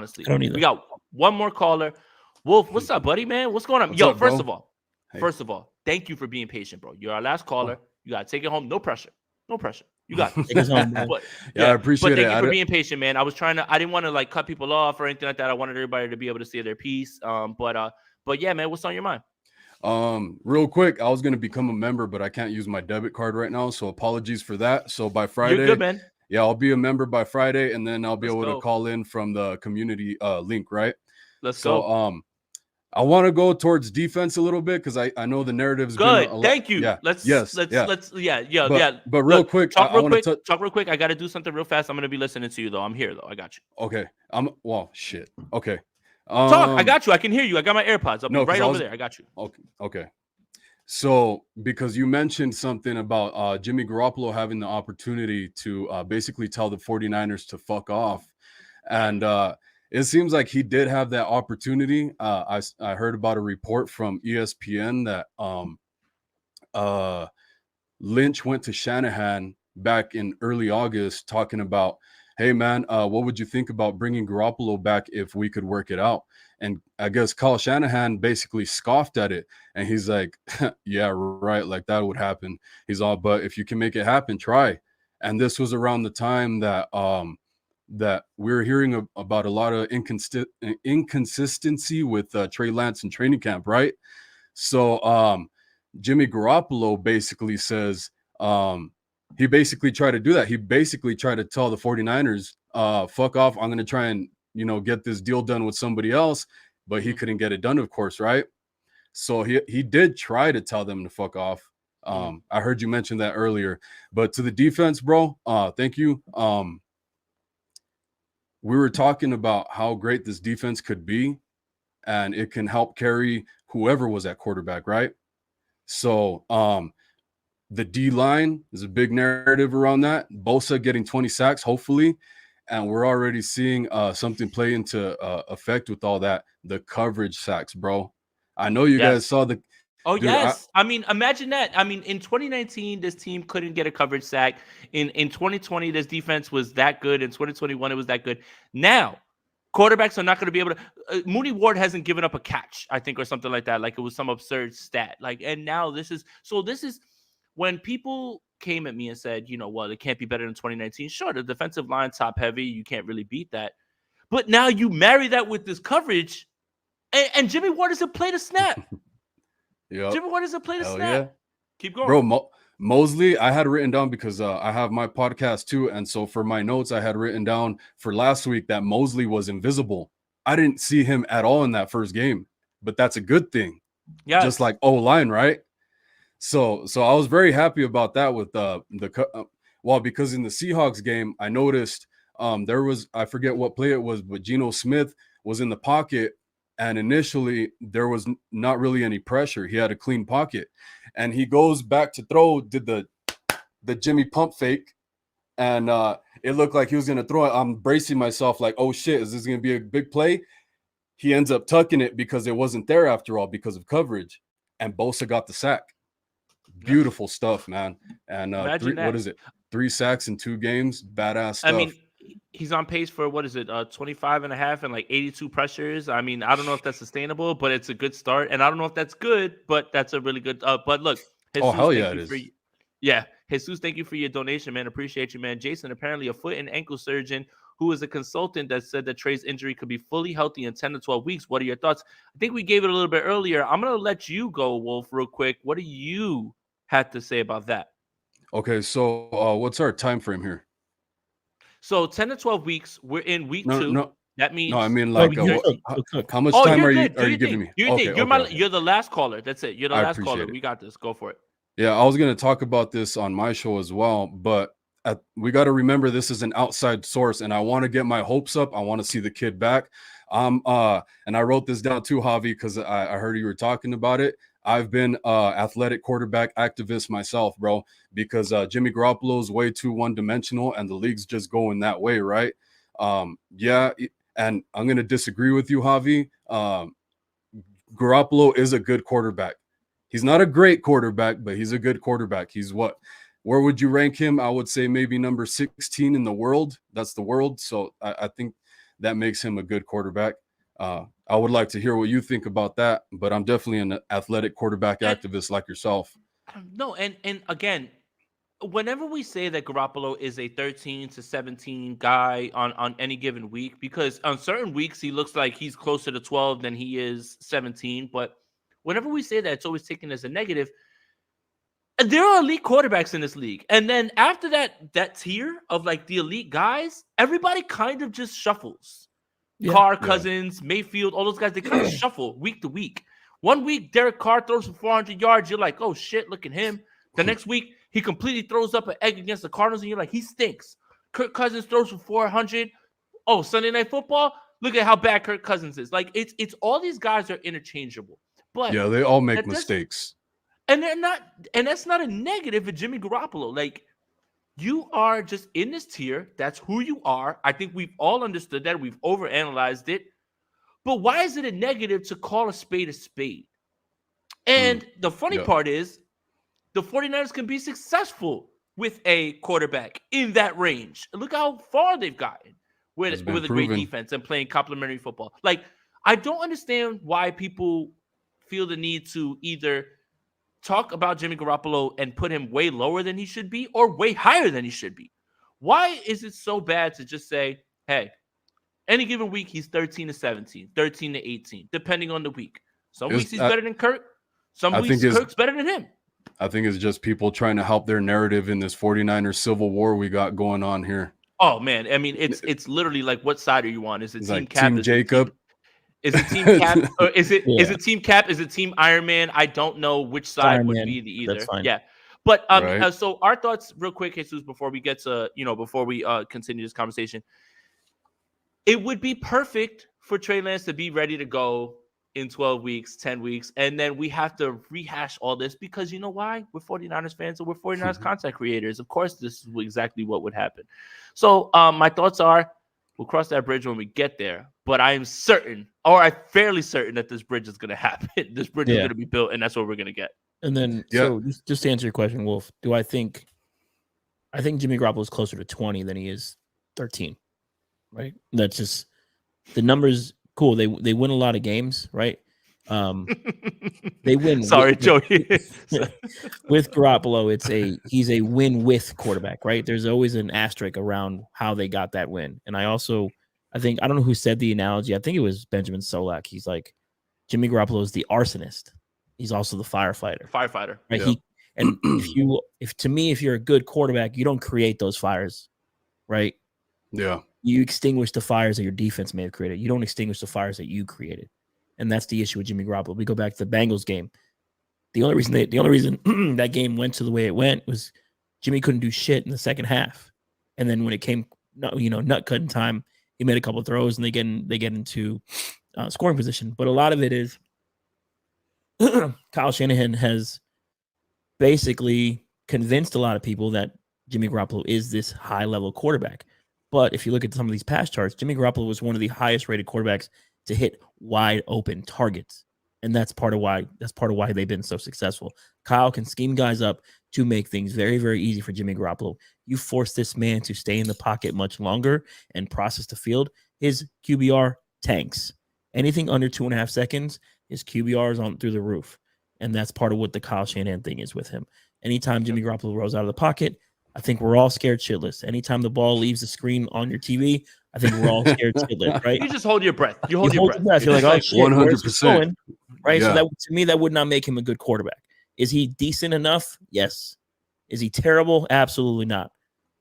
honestly. I don't either. We got one more caller. Wolf, what's up, buddy, man? What's going on? What's Yo, up, bro? first of all, thank you for being patient, bro. You're our last caller. You gotta take it home. No pressure. No pressure. You got this. Take us home, bro. But Yeah, I appreciate but it. thank you for being patient, man. I didn't want to like cut people off or anything like that. I wanted everybody to be able to say their piece. But yeah, man, what's on your mind? Real quick, I was gonna become a member, but I can't use my debit card right now, so apologies for that. So by Friday, You're good, man. yeah, I'll be a member by Friday, and then I'll be Let's able go. to call in from the community link, right? Let's So go. I want to go towards defense a little bit because I know the narrative's Good. been a lot. Thank you. Yeah. Let's But real Look, quick, talk I real want quick. to Talk real quick. I got to do something real fast. I'm gonna be listening to you though. I'm here though. I got you. Okay. Shit. Okay. Talk. I got you. I can hear you. I got my AirPods. I'll be no, 'cause right I over was- there. I got you. Okay. So because you mentioned something about Jimmy Garoppolo having the opportunity to basically tell the 49ers to fuck off, and it seems like he did have that opportunity. I heard about a report from ESPN that Lynch went to Shanahan back in early August talking about, hey man, what would you think about bringing Garoppolo back if we could work it out? And I guess Kyle Shanahan basically scoffed at it, and he's like, yeah, right, like that would happen. He's all, but if you can make it happen, try. And this was around the time that that we were hearing about a lot of inconsistency with Trey Lance in training camp, right? So Jimmy Garoppolo basically says he basically tried to do that. He basically tried to tell the 49ers, fuck off, I'm going to try and, get this deal done with somebody else, but he couldn't get it done, of course, right? So he did try to tell them to fuck off. I heard you mention that earlier, but to the defense, bro, thank you. We were talking about how great this defense could be, and it can help carry whoever was at quarterback, right? So the D line is a big narrative around that. Bosa getting 20 sacks, hopefully. And we're already seeing something play into effect with all that. The coverage sacks, bro. I know you guys saw the. Oh, dude, yes. I mean, imagine that. I mean, in 2019, this team couldn't get a coverage sack. In 2020, this defense was that good. In 2021, it was that good. Now, quarterbacks are not going to be able to. Mooney Ward hasn't given up a catch, I think, or something like that. Like it was some absurd stat. And now this is when people came at me and said, well, it can't be better than 2019. Sure, the defensive line top heavy. You can't really beat that. But now you marry that with this coverage, and Jimmy Ward doesn't play the snap. Yep. Jimmy Ward doesn't play the snap. Yeah. Keep going. Bro, Mosley, I had written down because I have my podcast too. And so for my notes, I had written down for last week that Mosley was invisible. I didn't see him at all in that first game, but that's a good thing. Yeah. Just like O-line, right? So I was very happy about that with because in the Seahawks game, I noticed there was, I forget what play it was, but Geno Smith was in the pocket. And initially, there was not really any pressure. He had a clean pocket. And he goes back to throw, did the Jimmy pump fake. And it looked like he was going to throw it. I'm bracing myself like, oh, shit, is this going to be a big play? He ends up tucking it because it wasn't there after all because of coverage. And Bosa got the sack. Beautiful stuff, man. And 3 sacks in 2 games? Badass stuff. I mean, he's on pace for 25 and a half and like 82 pressures. I mean, I don't know if that's sustainable, but it's a good start. And I don't know if that's good, but that's a really good. But look, Jesus, hell yeah, it is. Jesus, thank you for your donation, man. Appreciate you, man. Jason, apparently a foot and ankle surgeon who is a consultant that said that Trey's injury could be fully healthy in 10 to 12 weeks. What are your thoughts? I think we gave it a little bit earlier. I'm going to let you go, Wolf, real quick. What do you have to say about that? Okay, so what's our time frame here? So 10 to 12 weeks, we're in week 2. No, that means I mean like how much time are you giving me? You're the last caller. That's it. You're the last caller. We got this. Go for it. Yeah, I was going to talk about this on my show as well, but we got to remember this is an outside source, and I want to get my hopes up. I want to see the kid back. And I wrote this down too, Javi, because I heard you were talking about it. I've been athletic quarterback activist myself, bro, because Jimmy Garoppolo is way too one-dimensional, and the league's just going that way, right? Yeah, and I'm going to disagree with you, Javi. Garoppolo is a good quarterback. He's not a great quarterback, but he's a good quarterback. He's what? Where would you rank him? I would say maybe number 16 in the world. That's the world. So I think that makes him a good quarterback. I would like to hear what you think about that, but I'm definitely an athletic quarterback And activist like yourself. no, and again, whenever we say that Garoppolo is a 13 to 17 guy on any given week, because on certain weeks he looks like he's closer to 12 than he is 17, but whenever we say that, it's always taken as a negative. There are elite quarterbacks in this league, and then after that tier of like the elite guys, everybody kind of just shuffles. Carr, Cousins, Mayfield, all those guys, they kind of shuffle week to week. One week, Derek Carr throws for 400 yards. You're like, oh shit, look at him. The next week, he completely throws up an egg against the Cardinals, and you're like, he stinks. Kirk Cousins throws for 400. Oh, Sunday Night Football, look at how bad Kirk Cousins is. Like, it's all these guys are interchangeable. But yeah, they all make mistakes. And they're not, and that's not a negative for Jimmy Garoppolo. Like, you are just in this tier. That's who you are. I think we've all understood that. We've overanalyzed it. But why is it a negative to call a spade a spade? And the funny part is the 49ers can be successful with a quarterback in that range. Look how far they've gotten with a great defense and playing complementary football. Like, I don't understand why people feel the need to either talk about Jimmy Garoppolo and put him way lower than he should be or way higher than he should be. Why is it so bad to just say, hey, any given week, he's 13 to 17, 13 to 18, depending on the week. Some weeks he's better than Kirk. Some weeks Kirk's better than him. I think it's just people trying to help their narrative in this 49ers civil war we got going on here. Oh, man. I mean, it's literally like, what side are you on? Is it Team like Cap? Team Jacob? Is it Team Cap? Or is it Team Cap? Is it Team Iron Man? I don't know which side would be the either. That's fine. Yeah. But so our thoughts real quick, Jesus, before we get to, before we continue this conversation. It would be perfect for Trey Lance to be ready to go in 12 weeks, 10 weeks, and then we have to rehash all this because you know why? We're 49ers fans and we're 49ers content creators. Of course, this is exactly what would happen. So my thoughts are, we'll cross that bridge when we get there, but I am certain, or I'm fairly certain that this bridge is going to happen. This bridge is going to be built, and that's what we're going to get. And then, so just to answer your question, Wolf, I think Jimmy Garoppolo is closer to 20 than he is 13, right? That's just the numbers. Cool. They win a lot of games, right? They win. Sorry, Joey. With Garoppolo, he's a win with quarterback, right? There's always an asterisk around how they got that win. And I don't know who said the analogy. I think it was Benjamin Solak. He's like, Jimmy Garoppolo is the arsonist. He's also the firefighter. Firefighter. Right? Yeah. If you're a good quarterback, you don't create those fires, right? Yeah. You extinguish the fires that your defense may have created. You don't extinguish the fires that you created. And that's the issue with Jimmy Garoppolo. We go back to the Bengals game. The only reason that game went to the way it went was Jimmy couldn't do shit in the second half. And then when it came, nut cutting time, he made a couple of throws and they get into scoring position. But a lot of it is Kyle Shanahan has basically convinced a lot of people that Jimmy Garoppolo is this high-level quarterback. But if you look at some of these pass charts, Jimmy Garoppolo was one of the highest-rated quarterbacks to hit wide-open targets, and that's part of why they've been so successful. Kyle can scheme guys up to make things very, very easy for Jimmy Garoppolo. You force this man to stay in the pocket much longer and process the field, his QBR tanks. Anything under 2.5 seconds, his QBR is on through the roof, and that's part of what the Kyle Shanahan thing is with him. Anytime Jimmy Garoppolo rolls out of the pocket, I think we're all scared shitless. Anytime the ball leaves the screen on your TV, I think we're all scared shitless, right? You just hold your breath. You hold your breath. You're like, oh shit, 100%. Right? Yeah. So to me, that would not make him a good quarterback. Is he decent enough? Yes. Is he terrible? Absolutely not.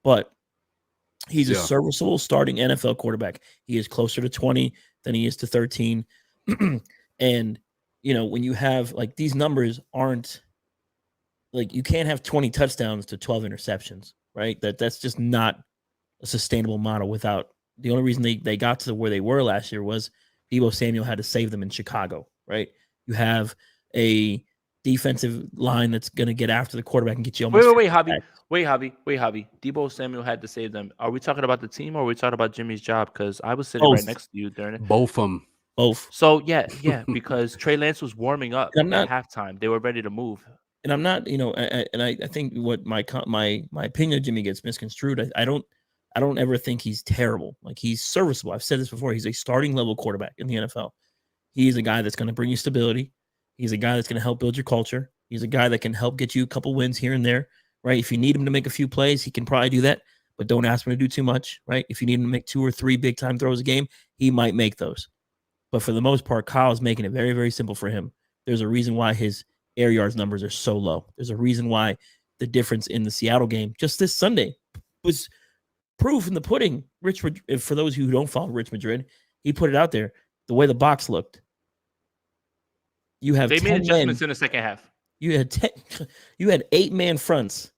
But he's a serviceable starting NFL quarterback. He is closer to 20 than he is to 13. And, when you have like these numbers aren't like you can't have 20 touchdowns to 12 interceptions, right? That's just not a sustainable model without the only reason they got to where they were last year was Deebo Samuel had to save them in Chicago, right? You have a defensive line that's going to get after the quarterback and get you almost. Wait, Javi. Deebo Samuel had to save them. Are we talking about the team or are we talking about Jimmy's job? Because I was sitting right next to you during it. Both of them. Both. So, yeah, because Trey Lance was warming up at halftime. They were ready to move. And I'm not, I think what my opinion of Jimmy gets misconstrued. I I don't ever think he's terrible. Like, he's serviceable. I've said this before. He's a starting level quarterback in the NFL. He's a guy that's going to bring you stability. He's a guy that's going to help build your culture. He's a guy that can help get you a couple wins here and there, right? If you need him to make a few plays, he can probably do that, but don't ask him to do too much, right? If you need him to make 2 or 3 big time throws a game, he might make those. But for the most part, Kyle's making it very, very simple for him. There's a reason why his air yards numbers are so low. There's a reason why the difference in the Seattle game just this Sunday was proof in the pudding. For those who don't follow Rich Madrid, he put it out there. The way the box looked, you have they 10 made adjustments men, in the second half. You had 8-man fronts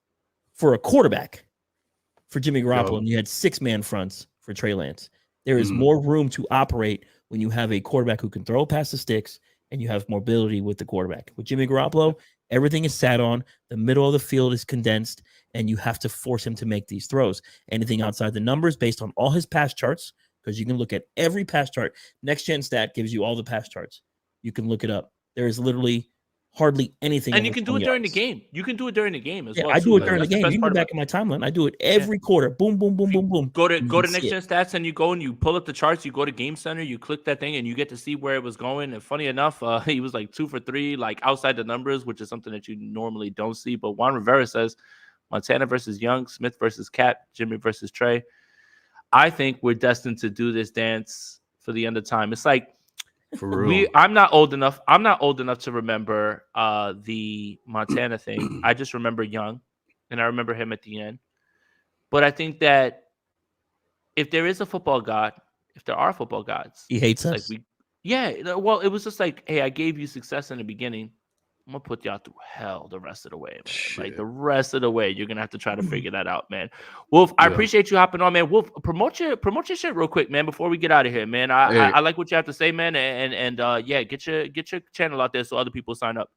for a quarterback for Jimmy Garoppolo, and you had 6-man fronts for Trey Lance. There is more room to operate when you have a quarterback who can throw past the sticks and you have mobility with the quarterback. With Jimmy Garoppolo, everything is sat on, the middle of the field is condensed, and you have to force him to make these throws. Anything outside the numbers based on all his pass charts, because you can look at every pass chart. Next Gen Stat gives you all the pass charts. You can look it up. There is literally hardly anything. And you can do it during the game. You can do it during the game as well. I do it during the game. You can go back in my timeline. I do it every quarter. Boom, boom, boom, boom, boom. Go to Next Gen Stats, and you go and you pull up the charts. You go to Game Center, you click that thing, and you get to see where it was going. And funny enough, he was like 2 for 3, like outside the numbers, which is something that you normally don't see. But Juan Rivera says Montana versus Young, Smith versus Cat, Jimmy versus Trey. I think we're destined to do this dance for the end of time. It's like, for real. I'm not old enough to remember the Montana thing. I just remember Young, and I remember him at the end. But I think that if there is a football god, if there are football gods, he hates us. Like well, it was just like, hey, I gave you success in the beginning. I'm gonna put y'all through hell the rest of the way, man. Shit. Like the rest of the way, you're gonna have to try to figure that out, man. Wolf, I appreciate you hopping on, man. Wolf, promote your shit real quick, man, before we get out of here, man. I like what you have to say, man, and get your channel out there so other people sign up.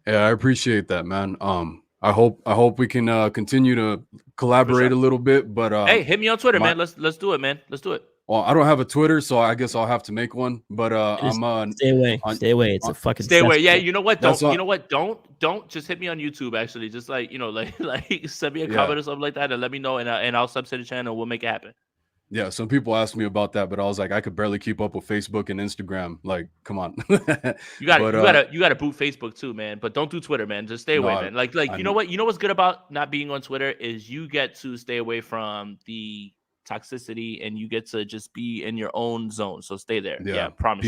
Yeah, I appreciate that, man. I hope we can continue to collaborate a little bit, but hey, hit me on Twitter, man. Let's do it, man. Let's do it. Well, I don't have a Twitter, so I guess I'll have to make one. But I'm stay away. Stay away. It's a fucking stay away. Yeah, you know what? Don't just hit me on YouTube. Actually, just like like send me a comment or something like that, and let me know, and I'll subset the channel. We'll make it happen. Yeah, some people asked me about that, but I was like, I could barely keep up with Facebook and Instagram. Like, come on. you got to boot Facebook too, man. But don't do Twitter, man. Just stay away, man. Like you know what? You know what's good about not being on Twitter is you get to stay away from the toxicity, and you get to just be in your own zone. So stay there. Yeah, promise.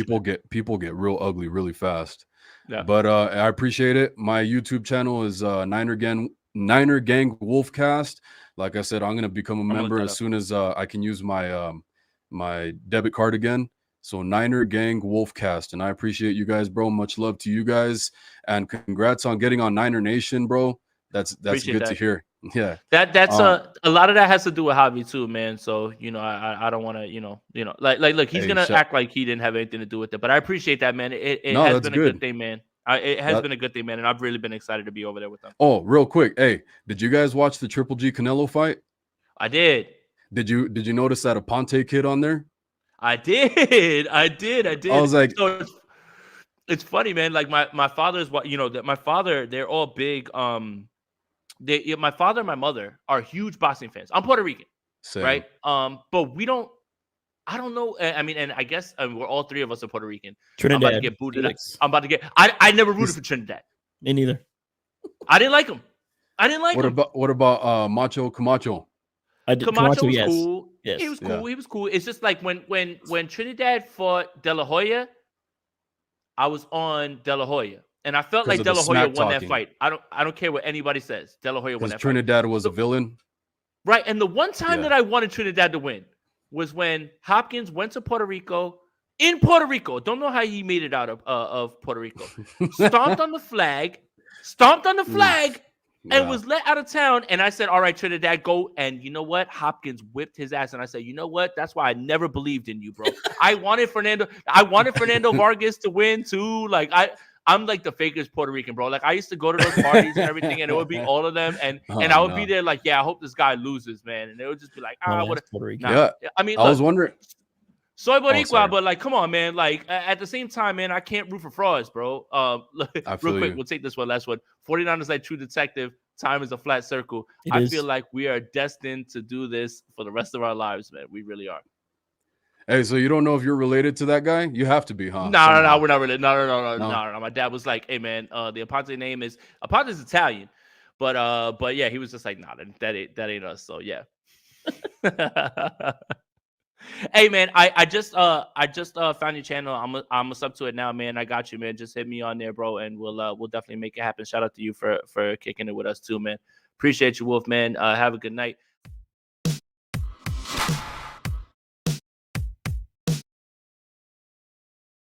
People get real ugly really fast. Yeah. But I appreciate it. My YouTube channel is NinerGang WolfCast. Like I said, I'm gonna become a member as soon as I can use my my debit card again. So NinerGang WolfCast, and I appreciate you guys, bro. Much love to you guys, and congrats on getting on Niner Nation, bro. That's good to hear. Yeah, that's a lot of that has to do with Javi too, man. So I don't want to like look, he's gonna act like he didn't have anything to do with it, but I appreciate that, man. It has been a good thing, man. It has been a good thing, man, and I've really been excited to be over there with them. Oh, real quick, hey, did you guys watch the Triple G Canelo fight? I did. Did you notice that Aponte kid on there? I did. I was like, so it's funny, man. Like my father's my father, they're all big. My father and my mother are huge boxing fans. I'm Puerto Rican, right? But I don't know. I mean, and I guess we're all three of us are Puerto Rican. Trinidad. I'm about to get booted. I never rooted for Trinidad. Me neither. I didn't like him. What about Macho Camacho? Camacho was cool. Yes. He was cool. He was cool. It's just like when Trinidad fought De La Hoya, I was on De La Hoya. And I felt like De La Hoya won that fight. I don't care what anybody says. De La Hoya won that fight. Trinidad was a villain. Right. And the one time that I wanted Trinidad to win was when Hopkins went to Puerto Rico. In Puerto Rico. Don't know how he made it out of Puerto Rico. Stomped on the flag. And was let out of town. And I said, all right, Trinidad, go. And you know what? Hopkins whipped his ass. And I said, you know what? That's why I never believed in you, bro. I wanted Fernando Vargas to win too. Like I'm like the fakest Puerto Rican, bro. Like I used to go to those parties and everything, and it would be all of them, and I would be there like, yeah, I hope this guy loses, man. And they would just be like, what? Yeah, I mean, I was wondering. Soy Boricua, but like, come on, man. Like at the same time, man, I can't root for frauds, bro. Real quick, we'll take this one last one. 49ers like True Detective. time is a flat circle. It I is. feel like we are destined to do this for the rest of our lives, man. We really are. Hey, so you don't know if you're related to that guy? You have to be, huh? No, Somehow. we're not really. No. No? My dad was like, "Hey, man, the Aponte name is Aponte's Italian, but yeah, he was just like, nah, that ain't us." So yeah. Hey, man, I just found your channel. I'm a sub to it now, man. I got you, man. Just hit me on there, bro, and we'll definitely make it happen. Shout out to you for kicking it with us too, man. Appreciate you, Wolf, man. Have a good night.